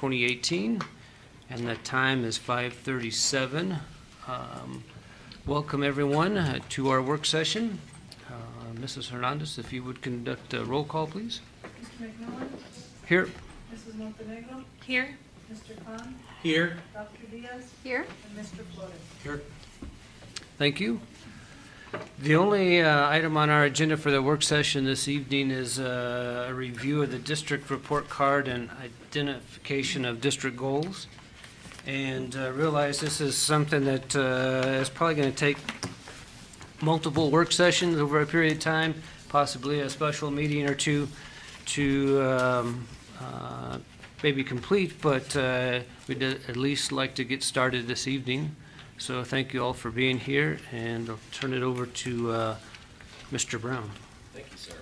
2018, and the time is 5:37. Welcome everyone to our work session. Mrs. Hernandez, if you would conduct a roll call, please. Mr. McMillan? Here. Mrs. Montenegro? Here. Mr. Khan? Here. Dr. Diaz? Here. And Mr. Flores? Here. Thank you. The only item on our agenda for the work session this evening is a review of the district report card and identification of district goals. And realize this is something that is probably going to take multiple work sessions over a period of time, possibly a special meeting or two to maybe complete, but we'd at least like to get started this evening. So thank you all for being here, and I'll turn it over to Mr. Brown. Thank you, sir.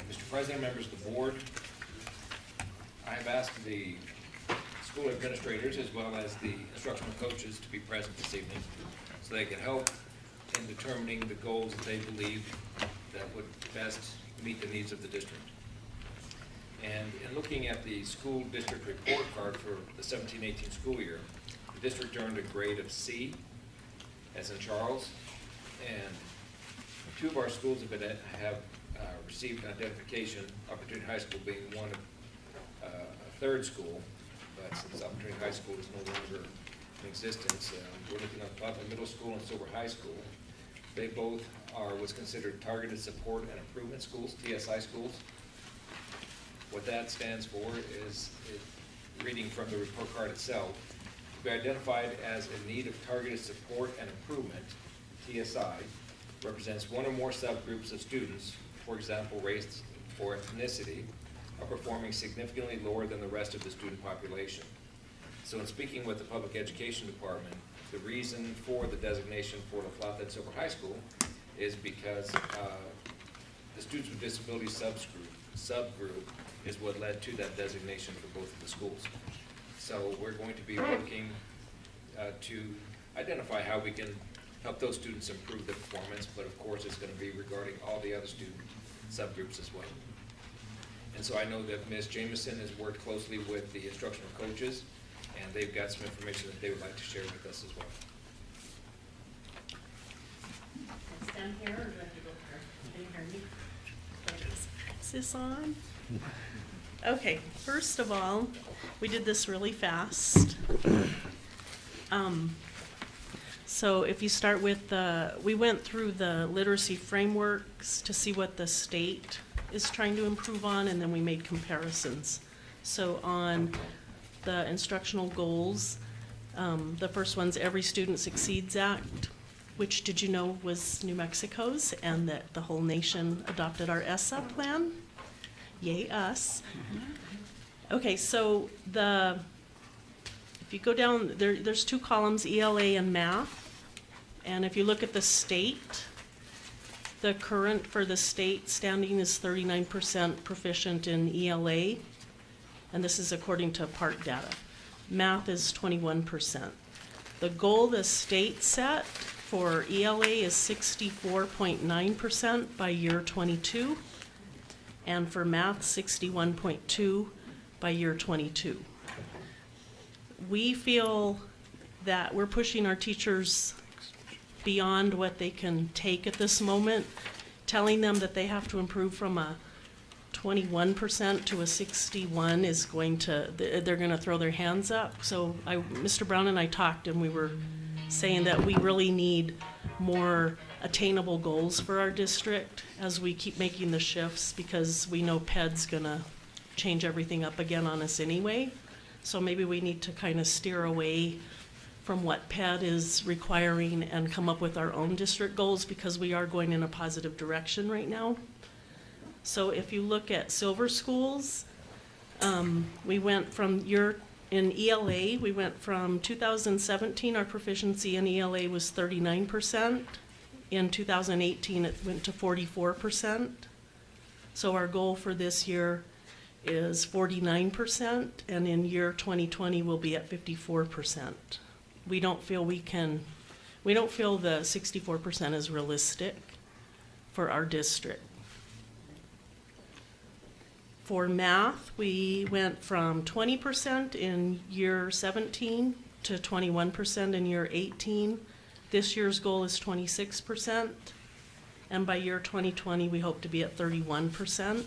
Mr. President, members of the board, I have asked the school administrators as well as the instructional coaches to be present this evening so they can help in determining the goals that they believe that would best meet the needs of the district. And in looking at the school district report card for the 17-18 school year, the district earned a grade of C, as in Charles, and two of our schools have received an identification, Opportunity High School being one of a third school, but since Opportunity High School is no longer in existence, we're looking at Butler Middle School and Silver High School. They both are what's considered Targeted Support and Improvement Schools, TSI schools. What that stands for is, reading from the report card itself, to be identified as in need of targeted support and improvement, TSI, represents one or more subgroups of students, for example, race or ethnicity, are performing significantly lower than the rest of the student population. So in speaking with the Public Education Department, the reason for the designation for La Plata and Silver High School is because the Students with Disabilities subgroup is what led to that designation for both of the schools. So we're going to be working to identify how we can help those students improve their performance, but of course it's going to be regarding all the other student subgroups as well. And so I know that Ms. Jameson has worked closely with the instructional coaches, and they've got some information that they would like to share with us as well. Stand here, or do I have to go here? Can you hear me? Is this on? Okay, first of all, we did this really fast. So if you start with we went through the literacy frameworks to see what the state is trying to improve on, and then we made comparisons. So on the instructional goals, the first one's Every Student Succeeds Act, which did you know was New Mexico's, and that the whole nation adopted our ESSA plan? Yay us. Okay, so if you go down, there's two columns, ELA and math. And if you look at the state, the current for the state standing is 39% proficient in ELA. And this is according to PART data. Math is 21%. The goal the state set for ELA is 64.9% by year 22. And for math, 61.2 by year 22. We feel that we're pushing our teachers beyond what they can take at this moment, telling them that they have to improve from a 21% to a 61 is going to, they're going to throw their hands up. So Mr. Brown and I talked, and we were saying that we really need more attainable goals for our district as we keep making the shifts, because we know PED's going to change everything up again on us anyway. So maybe we need to kind of steer away from what PED is requiring and come up with our own district goals, because we are going in a positive direction right now. So if you look at silver schools, we went from in ELA, we went from 2017, our proficiency in ELA was 39%. In 2018, it went to 44%. So our goal for this year is 49%, and in year 2020, we'll be at 54%. We don't feel the 64% is realistic for our district. For math, we went from 20% in year 17 to 21% in year 18. This year's goal is 26%, and by year 2020, we hope to be at 31%.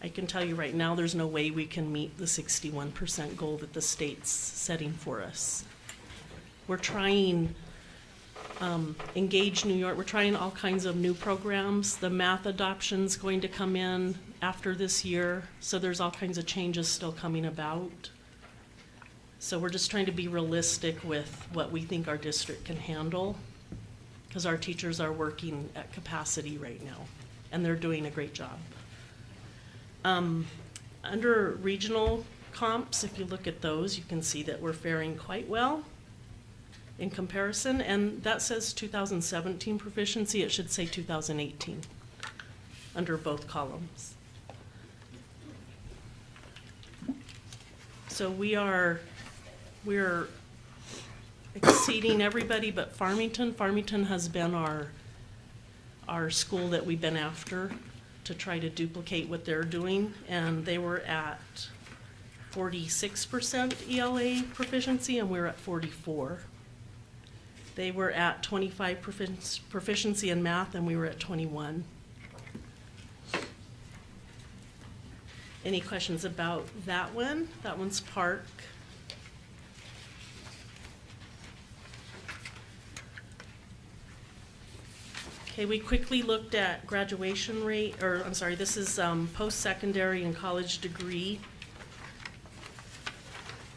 I can tell you right now, there's no way we can meet the 61% goal that the state's setting for us. We're trying Engage New York, we're trying all kinds of new programs. The math adoption's going to come in after this year, so there's all kinds of changes still coming about. So we're just trying to be realistic with what we think our district can handle, because our teachers are working at capacity right now, and they're doing a great job. Under regional comps, if you look at those, you can see that we're faring quite well in comparison, and that says 2017 proficiency. It should say 2018 under both columns. So we're exceeding everybody but Farmington. Farmington has been our school that we've been after to try to duplicate what they're doing, and they were at 46% ELA proficiency, and we're at 44%. They were at 25% proficiency in math, and we were at 21%. Any questions about that one? That one's Park. Okay, we quickly looked at graduation rate, or I'm sorry, this is post-secondary and college degree.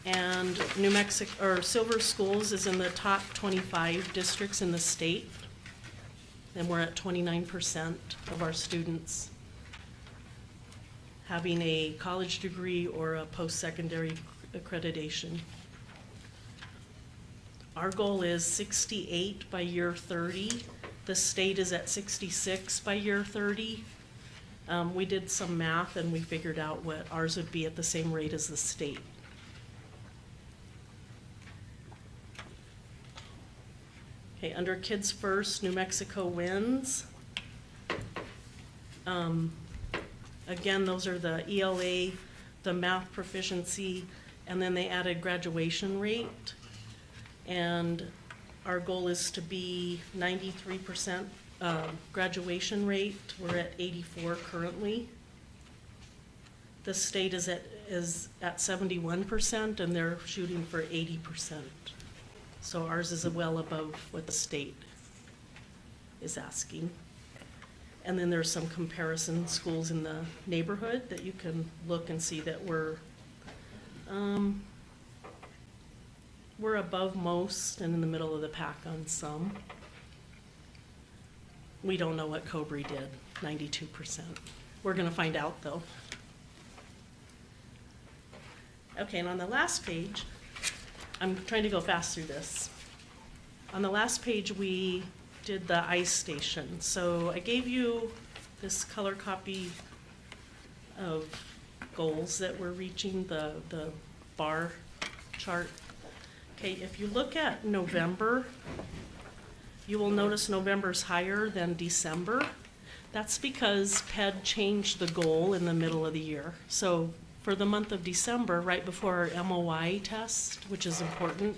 And New Mexico, or Silver Schools is in the top 25 districts in the state. And we're at 29% of our students having a college degree or a post-secondary accreditation. Our goal is 68 by year 30. The state is at 66 by year 30. We did some math and we figured out what ours would be at the same rate as the state. Okay, under Kids First, New Mexico wins. Again, those are the ELA, the math proficiency, and then they added graduation rate. And our goal is to be 93% graduation rate. We're at 84 currently. The state is at 71%, and they're shooting for 80%. So ours is well above what the state is asking. And then there's some comparison schools in the neighborhood that you can look and see that we're above most and in the middle of the pack on some. We don't know what Cobry did, 92%. We're gonna find out though. Okay, and on the last page, I'm trying to go fast through this. On the last page, we did the ice station. So I gave you this color copy of goals that we're reaching, the bar chart. Okay, if you look at November, you will notice November's higher than December. That's because PED changed the goal in the middle of the year. So for the month of December, right before our MOI test, which is important,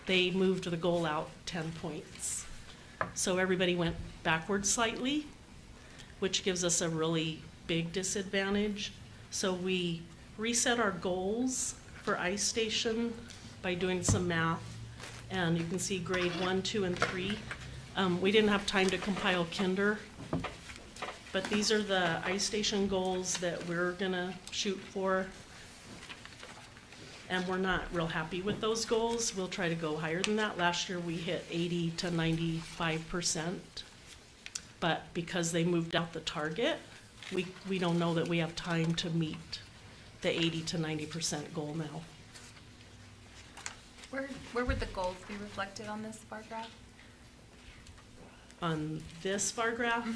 they moved the goal out 10 points. So everybody went backwards slightly, which gives us a really big disadvantage. So we reset our goals for ice station by doing some math. And you can see grade 1, 2, and 3. We didn't have time to compile kinder, but these are the ice station goals that we're gonna shoot for. And we're not real happy with those goals. We'll try to go higher than that. Last year we hit 80 to 95%. But because they moved out the target, we don't know that we have time to meet the 80 to 90% goal now. Where would the goals be reflected on this bar graph? On this bar graph,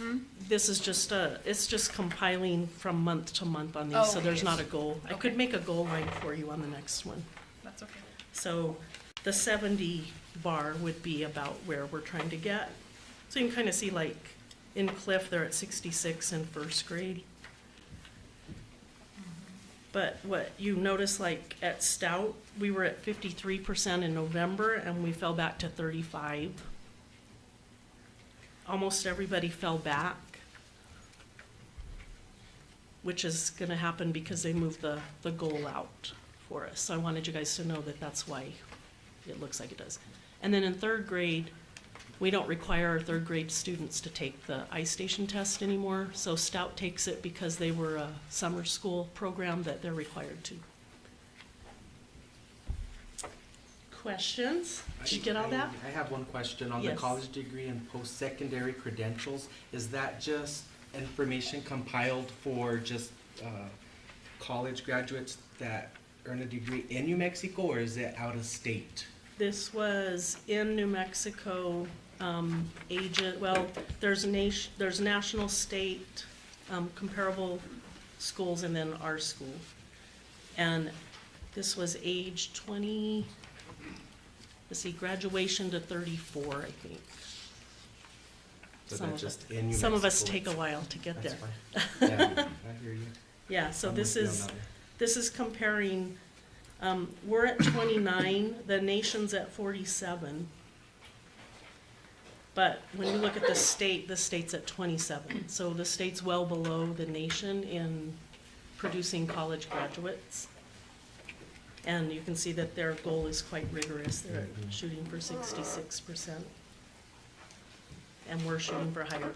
this is just it's just compiling from month to month on these, so there's not a goal. I could make a goal line for you on the next one. That's okay. So the 70 bar would be about where we're trying to get. So you can kind of see, like in Cliff, they're at 66 in first grade. But what you notice, like at Stout, we were at 53% in November and we fell back to 35. Almost everybody fell back, which is gonna happen because they moved the goal out for us. So I wanted you guys to know that that's why it looks like it does. And then in third grade, we don't require our third grade students to take the iStation test anymore. So Stout takes it because they were a summer school program that they're required to. Questions? Did you get all that? I have one question on the Yes. college degree and post-secondary credentials. Is that just information compiled for just college graduates that earn a degree in New Mexico, or is it out of state? This was in New Mexico, well, there's national, state, comparable schools, and then our school. And this was age 20, let's see, graduation to 34, I think. So Some that's of just in New Some of us Mexico. take a while to get That's there. fine. Yeah, I hear you. Yeah, so I'm this with you on is, that one. this is comparing, we're at 29, the nation's at 47. But when you look at the state's at 27. So the state's well below the nation in producing college graduates. And you can see that their goal is quite rigorous. They're shooting for 66%. And we're shooting for higher.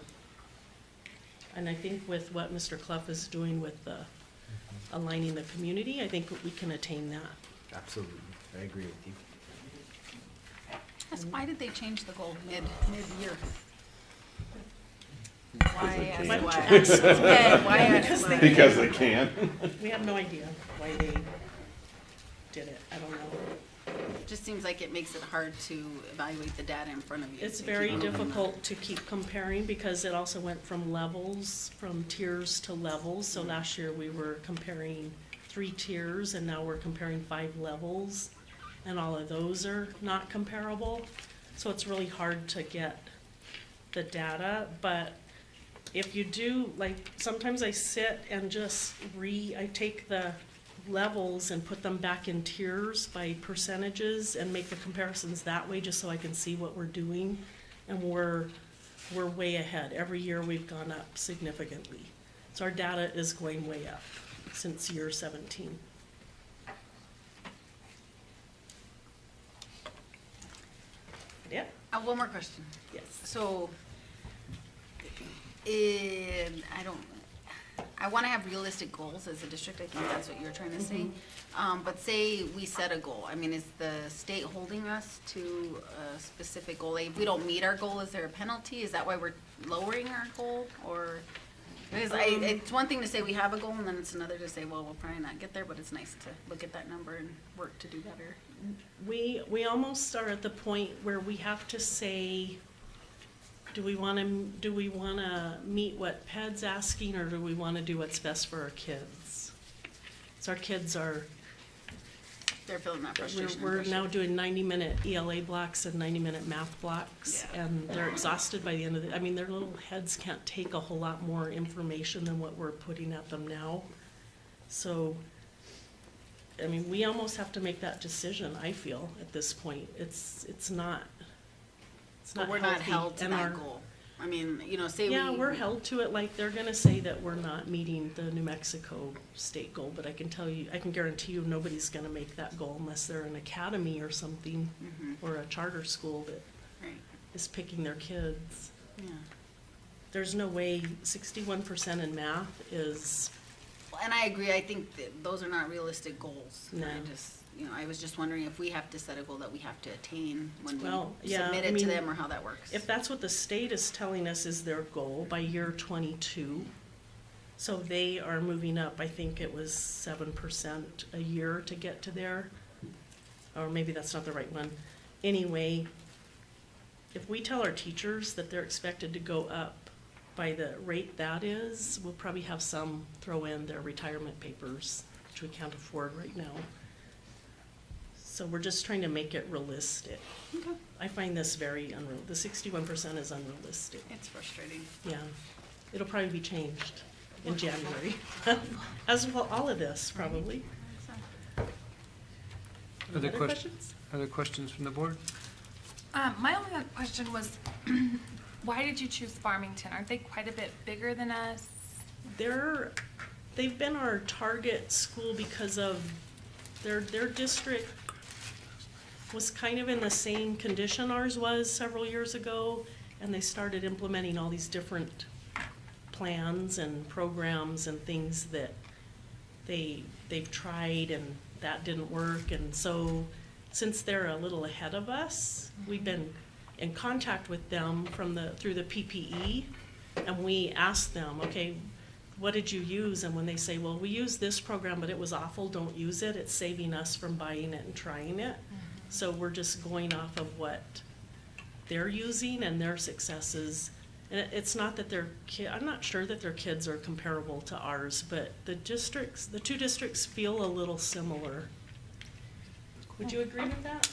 And I think with what Mr. Clough is doing with the aligning the community, I think we can attain that. Absolutely, I agree with you. Yes, why did they change the goal mid-year? Why? Why don't you Why? ask them? Yeah, why? Because Why? Because they can. We have no idea why they did it. I don't know. Just seems like it makes it hard to evaluate the data in front of you. It's If very you don't know. difficult to keep comparing because it also went from levels, from tiers to levels. So last year we were comparing 3 tiers and now we're comparing 5 levels. And all of those are not comparable. So it's really hard to get the data. But if you do, like, sometimes I sit and just I take the levels and put them back in tiers by percentages and make the comparisons that way, just so I can see what we're doing. And we're way ahead. Every year we've gone up significantly. So our data is going way up since year 17. Yeah, One more question. yes. So, I want to have realistic goals as a district. I think that's what you're trying to say. But say we set a goal. I mean, is the state holding us to a specific goal? Like, if we don't meet our goal, is there a penalty? Is that why we're lowering our goal? Or, because it's one thing to say we have a goal, and then it's another to say, well, we'll probably not get there, but it's nice to look at that number and work to do better. We almost are at the point where we have to say, do we want to meet what PED's asking, or do we want to do what's best for our kids? So our kids are, They're feeling that frustration. and we're pressure. now doing 90-minute ELA blocks and 90-minute math blocks, Yeah. and they're exhausted by the end of the, I mean, their little heads can't take a whole lot more information than what we're putting at them now. So, I mean, we almost have to make that decision, I feel, at this point. It's not But we're not healthy, held to and that our- goal. I mean, say we. Yeah, we're held to it, like, they're gonna say that we're not meeting the New Mexico state goal, but I can tell you, I can guarantee you, nobody's gonna make that goal unless they're an academy or something, or a charter school that Right, is picking their kids. yeah. There's no way 61% in math is, Well, and I agree, I think that those are not realistic goals. No. I was just wondering if we have to set a goal that we have to attain when we Well, yeah, submit I it to mean, them, or how that works. if that's what the state is telling us is their goal by year 22, so they are moving up, I think it was 7% a year to get to there, or maybe that's not the right one. Anyway, if we tell our teachers that they're expected to go up by the rate that is, we'll probably have some throw in their retirement papers, which we can't afford right now. So we're just trying to make it realistic. Okay. I find this very unreal. The 61% is unrealistic. It's frustrating. Yeah, it'll probably be changed. in January. As well, all of this, probably. Other Other questions? Other questions from the board? My only other question was, why did you choose Farmington? Aren't they quite a bit bigger than us? They've been our target school because of their district was kind of in the same condition ours was several years ago, and they started implementing all these different plans and programs and things that they've tried and that didn't work. And so since they're a little ahead of us, we've been in contact with them through the PPE, and we asked them, okay, what did you use? And when they say, well, we used this program, but it was awful, don't use it, it's saving us from buying it and trying it. So we're just going off of what they're using and their successes. And it's not that I'm not sure that their kids are comparable to ours, but the two districts feel a little similar. Would you agree with that?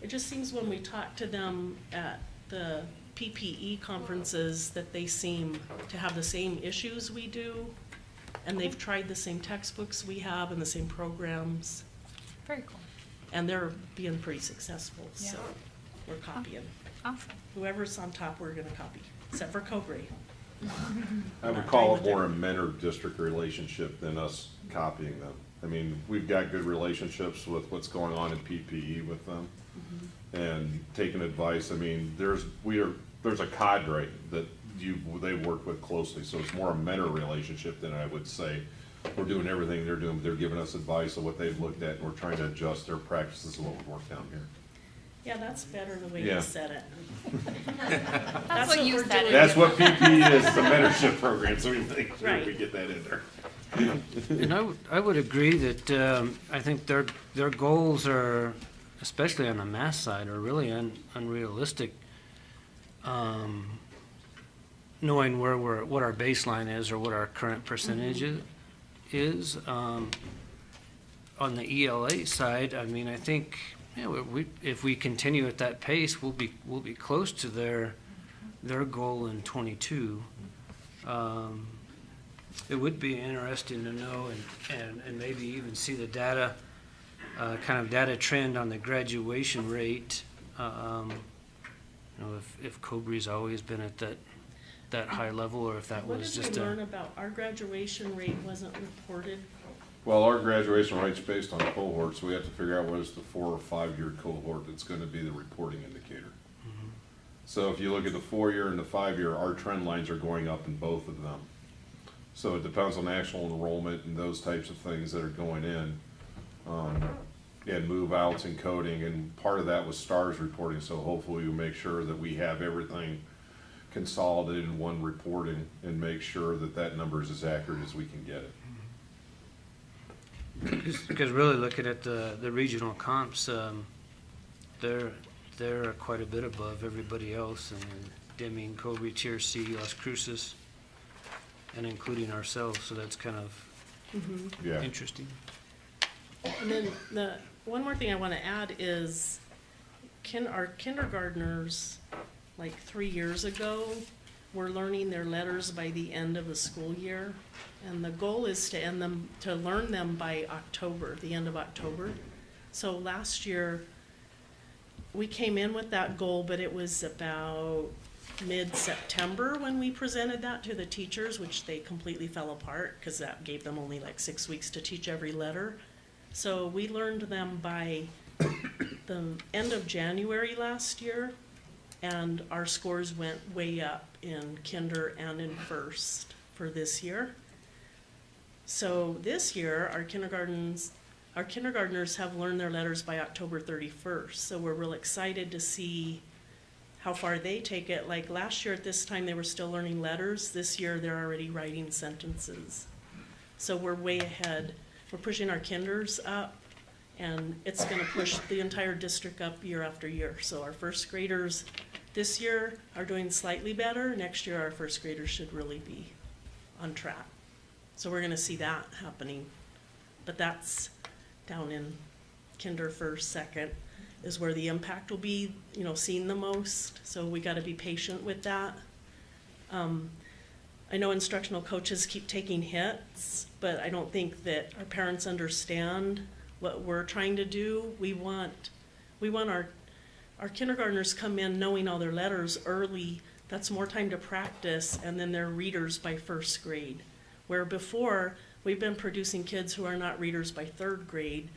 It just seems when we talk to them at the PPE conferences that they seem to have the same issues we do, and they've tried the same textbooks we have and the same programs, Very cool. and they're being pretty successful, so we're copying. Awesome. Whoever's on top, we're gonna copy, except for Cobre. I would call it more a mentor-district relationship than us copying them. I mean, we've got good relationships with what's going on in PPE with them, and taking advice. I mean, there's a cadre that they've worked with closely, so it's more a mentor relationship than I would say we're doing everything they're doing. They're giving us advice of what they've looked at, and we're trying to adjust their practices of what would work down here. Yeah, that's better the way Yeah. you said it. That's what you we're said. doing. That's what PPE is, the mentorship program, so we make sure Right. we get that in there. And I would agree that I think their goals are, especially on the math side, are really unrealistic. Knowing what our baseline is or what our current percentage is. On the ELA side, I mean, I think if we continue at that pace, we'll be close to their goal in '22. It would be interesting to know and maybe even see the data, kind of data trend on the graduation rate. If Cobre's always been at that high level, or if that What was did just we learn about our graduation rate wasn't reported? Well, our graduation rate's based on cohorts, so we have to figure out what is the 4 or 5 year cohort that's gonna be the reporting indicator. So if you look at the 4-year and the 5-year, our trend lines are going up in both of them. So it depends on actual enrollment and those types of things that are going in. And move outs and coding, and part of that was STARS reporting, so hopefully we'll make sure that we have everything consolidated in one reporting and make sure that that number is as accurate as we can get it. Because really looking at the regional comps, they're quite a bit above everybody else, and Deming, Cobre, Tier C, Las Cruces, and including ourselves, so that's kind of Yeah. interesting. And then one more thing I want to add is our kindergartners, like 3 years ago, were learning their letters by the end of the school year. And the goal is to learn them by October, the end of October. So last year, we came in with that goal, but it was about mid-September when we presented that to the teachers, which they completely fell apart because that gave them only like 6 weeks to teach every letter. So we learned them by the end of January last year, and our scores went way up in kinder and in first for this year. So this year, our kindergartners have learned their letters by October 31st. So we're real excited to see how far they take it. Like last year at this time, they were still learning letters. This year, they're already writing sentences. So we're way ahead. We're pushing our kinders up, and it's gonna push the entire district up year after year. So our first graders this year are doing slightly better. Next year, our first graders should really be on track. So we're gonna see that happening. But that's down in kinder first, second, is where the impact will be, seen the most. So we gotta be patient with that. I know instructional coaches keep taking hits, but I don't think that our parents understand what we're trying to do. We want our kindergartners come in knowing all their letters early. That's more time to practice, and then they're readers by first grade. Where before, we've been producing kids who are not readers by third grade,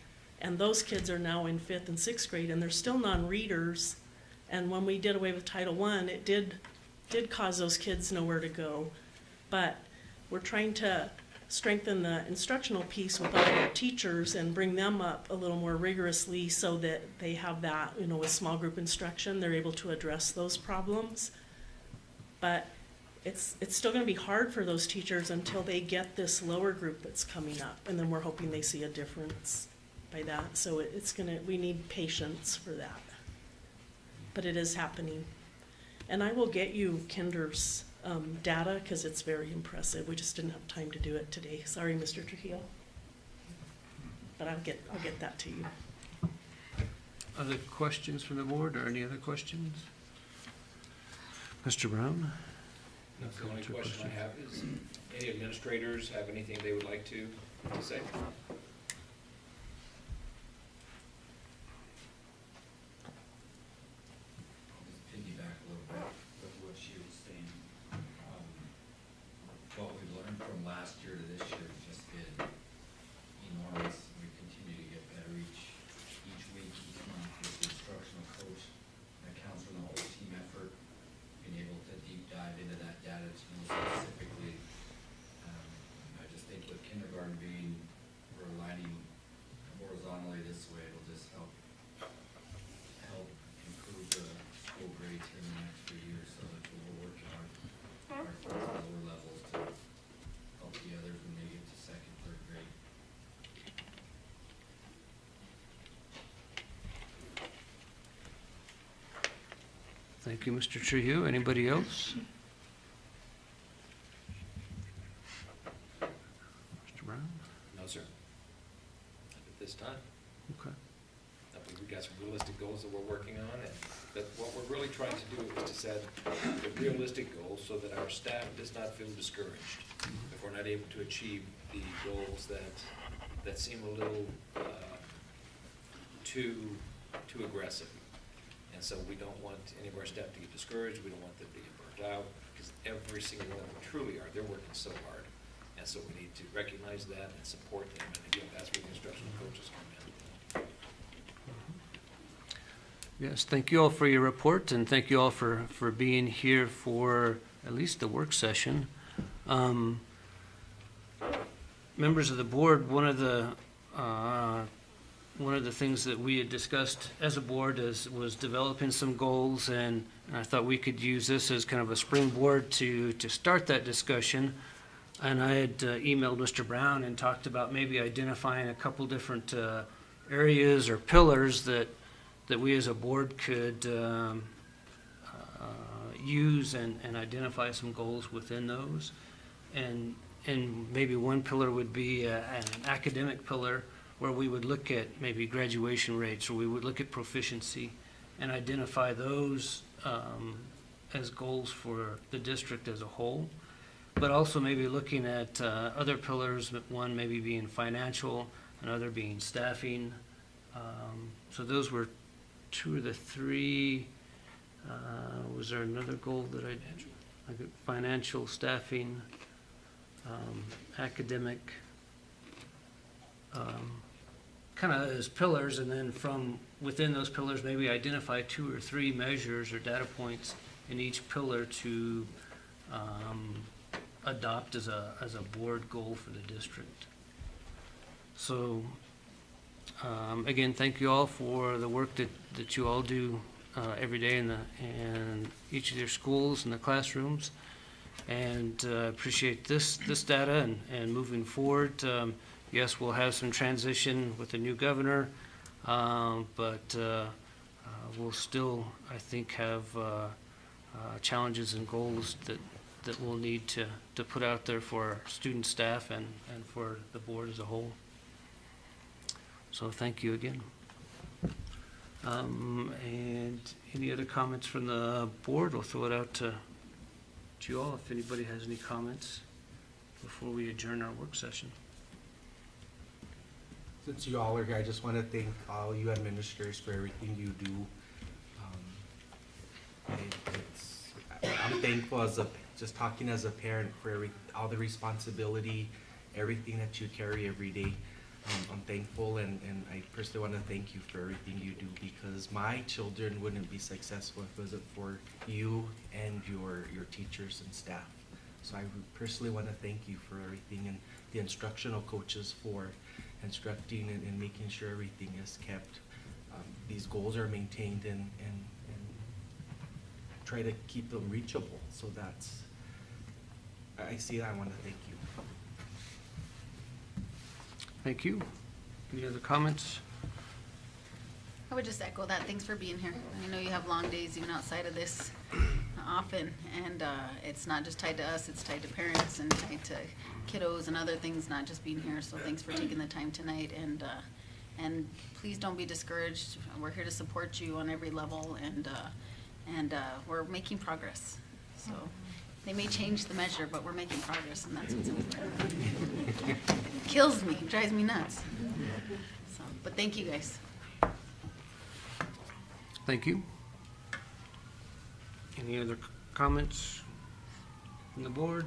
and those kids are now in fifth and sixth grade, and they're still non-readers. And when we did away with Title I, it did cause those kids nowhere to go. But we're trying to strengthen the instructional piece with all our teachers and bring them up a little more rigorously so that they have that, with small group instruction, they're able to address those problems. But it's still gonna be hard for those teachers until they get this lower group that's coming up, and then we're hoping they see a difference by that. So we need patience for that. But it is happening. And I will get you Kinder's data, because it's very impressive. We just didn't have time to do it today. Sorry, Mr. Trujillo. But I'll get that to you. Other questions from the board, or any other questions? Mr. Brown? That's the only question I have is, any administrators have anything they would like to say? Just piggyback a little bit with what she was saying. What we've learned from last year to this year has just been enormous. We continue to get better each week, each month with the instructional coach that counts for the whole team effort, being able to deep dive into that data to know specifically. I just think with kindergarten we're aligning horizontally this way, it'll just help improve the school grades here in the next few years, so that we're working our lower levels to help the others when they get to second, third grade. Thank you, Mr. Trujillo. Anybody else? Mr. Brown? No, sir. Not at this time. Okay. We've got some realistic goals that we're working on, and that what we're really trying to do is to set the realistic goals so that our staff does not feel discouraged if we're not able to achieve the goals that seem a little too aggressive. And so we don't want any of our staff to get discouraged. We don't want them to get burnt out, because every single one of them truly are. They're working so hard. And so we need to recognize that and support them. And again, that's where the instructional coaches come in. Yes, thank you all for your report, and thank you all for being here for at least the work session. Members of the board, one of the things that we had discussed as a board was developing some goals, and I thought we could use this as kind of a springboard to start that discussion. And I had emailed Mr. Brown and talked about maybe identifying a couple different areas or pillars that we as a board could use and identify some goals within those. And maybe one pillar would be an academic pillar, where we would look at maybe graduation rates, or we would look at proficiency and identify those as goals for the district as a whole. But also maybe looking at other pillars, one maybe being financial, another being staffing. So those were two of the three. Was there another goal that I got? Financial, staffing, academic, kind of as pillars, and then from within those pillars, maybe identify 2 or 3 measures or data points in each pillar to adopt as a board goal for the district. So again, thank you all for the work that you all do every day in each of your schools and the classrooms, and appreciate this data and moving forward. Yes, we'll have some transition with the new governor, but we'll still, I think, have challenges and goals that we'll need to put out there for our student, staff, and for the board as a whole. So thank you again. And any other comments from the board? We'll throw it out to to you all if anybody has any comments before we adjourn our work session. Since you all are here, I just want to thank all you administrators for everything you do. I'm thankful just talking as a parent for all the responsibility, everything that you carry every day. I'm thankful, and I personally want to thank you for everything you do, because my children wouldn't be successful if it wasn't for you and your teachers and staff. So I personally want to thank you for everything, and the instructional coaches for instructing and making sure everything is kept. These goals are maintained and try to keep them reachable. So I see that. I want to thank you. Thank you. Any other comments? I would just echo that. Thanks for being here. I know you have long days even outside of this often, and it's not just tied to us, it's tied to parents and tied to kiddos and other things, not just being here. So thanks for taking the time tonight, and please don't be discouraged. We're here to support you on every level, and we're making progress. So they may change the measure, but we're making progress, and that's what's important. Kills me, drives me nuts. So, but thank you guys. Thank you. Any other comments from the board?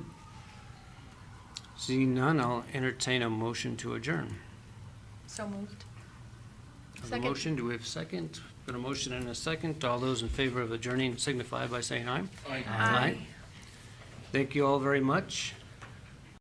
Seeing none, I'll entertain a motion to adjourn. So moved. Have a Second. motion, do we have a second? Got a motion and a second. All those in favor of adjourning signify by saying aye. Aye. Aye. Thank you all very much.